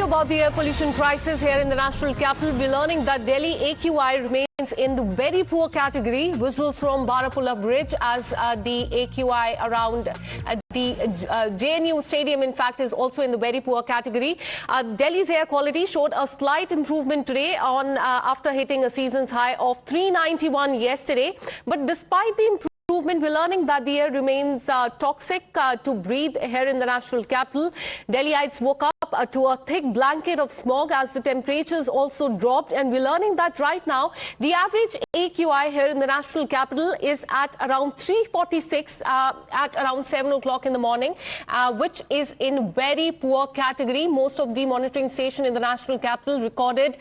about the air pollution crisis here in the national capital. We're learning that Delhi AQI remains in the very poor category. Visuals from Barapula Bridge as the AQI around the JNU Stadium, in fact, is also in the very poor category. Delhi's air quality showed a slight improvement today after hitting a season's high of 391 yesterday. But despite the improvement, we're learning that the air remains toxic to breathe here in the national capital. Delhiites woke up to a thick blanket of smog as the temperatures also dropped, and we're learning that right now the average AQI here in the national capital is at around 346 at around 7 o'clock in the morning, which is in very poor category. Most of the monitoring station in the national capital recorded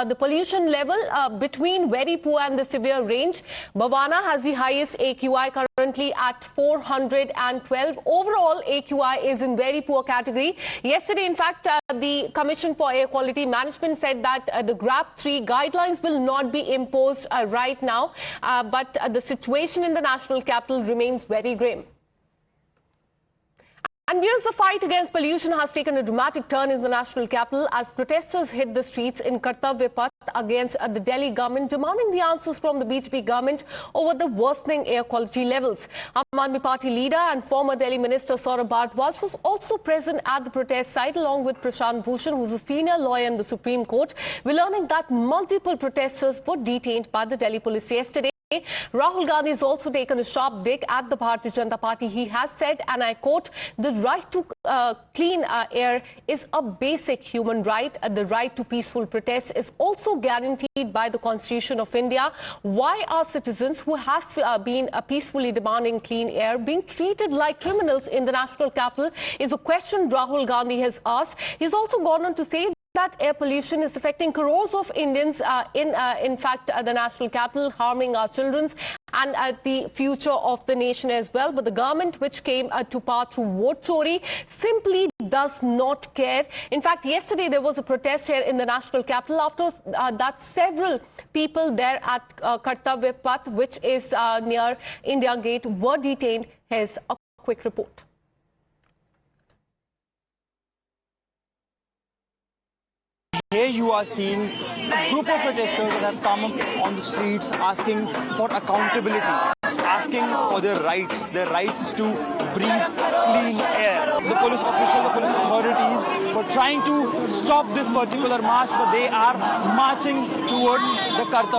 the pollution level between very poor and the severe range. Bhavana has the highest AQI currently at 412. Overall, AQI is in very poor category. Yesterday, in fact, the Commission for Air Quality Management said that the GRAP 3 guidelines will not be imposed right now, but the situation in the national capital remains very grim. And yes, the fight against pollution has taken a dramatic turn in the national capital as protesters hit the streets in Kartavya Path against the Delhi government, demanding the answers from the BJP government over the worsening air quality levels. Aam Aadmi Party leader and former Delhi Minister Saurabh Bhardwaj was also present at the protest site along with Prashant Bhushan, who is a senior lawyer in the Supreme Court. We're learning that multiple protesters were detained by the Delhi police yesterday. Rahul Gandhi has also taken a sharp dig at the Bharatiya Janata Party. He has said, and I quote, "The right to clean air is a basic human right. The right to peaceful protest is also guaranteed by the Constitution of India. Why are citizens who have been peacefully demanding clean air being treated like criminals in the national capital?" is a question Rahul Gandhi has asked. He's also gone on to say that air pollution is affecting crores of Indians in fact, the national capital, harming our children and the future of the nation as well. But the government, which came to power through vote chori, simply does not care. In fact, yesterday there was a protest here in the national capital. After that, several people there at Kartavya Path, which is near India Gate, were detained. Here's a quick report. Here you are seeing a group of protesters that have come up on the streets asking for accountability, asking for their rights to breathe clean air. The police officials, the police authorities were trying to stop this particular march, but they are marching towards the Kartavya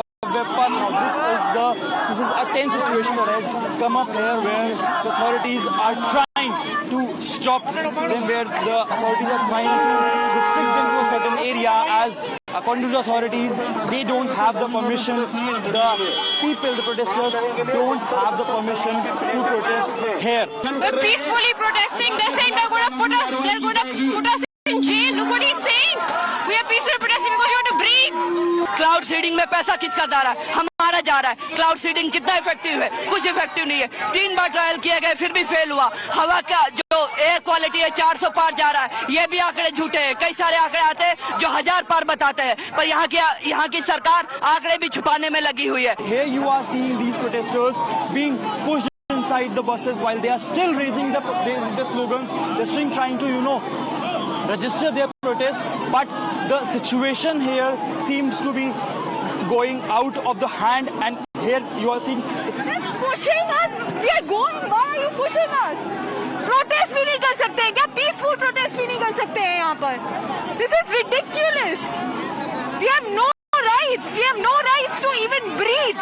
Path. Now this is a tense situation that has come up here, where the authorities are trying to stop them, where the authorities are trying to restrict them to a certain area, as according to the authorities, they don't have the permission. The people, the protesters, don't have the permission to protest here. We're peacefully protesting. They're saying they're going to put us in jail. Look what he's saying. We are peacefully protesting because we want to breathe. Cloud seeding में पैसा किसका जा रहा है? हमारा जा रहा है। क्लाउड सीडिंग कितना इफेक्टिव है? कुछ इफेक्टिव नहीं है। 3 बार ट्रायल किया गया, फिर भी फेल हुआ। हवा का जो एयर क्वालिटी है 400 पार जा रहा है। ये भी आंकड़े झूठे हैं। कई सारे आंकड़े आते हैं जो 1000 पार बताते हैं, पर यहाँ की सरकार आंकड़े भी छुपाने में लगी हुई है। Here you are seeing these protesters being pushed inside the buses while they are still raising the slogans. They're still trying to, register their protest, but the situation here seems to be going out of the hand, and here you are seeing Pushing us. We are going. Why are you pushing us? Protest भी नहीं कर सकते हैं क्या? Peaceful protest भी नहीं कर सकते हैं यहाँ पर? This is ridiculous. We have no rights. We have no rights to even breathe,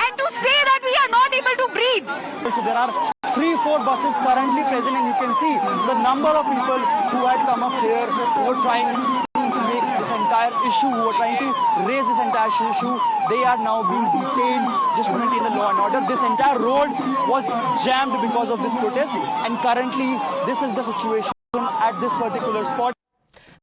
and to say that we are not able to breathe. So there are 3-4 buses currently present, and you can see the number of people who had come up here, who were trying to make this entire issue, who were trying to raise this entire issue. They are now being detained just to maintain the law and order. This entire road was jammed because of this protest, and currently this is the situation at this particular spot.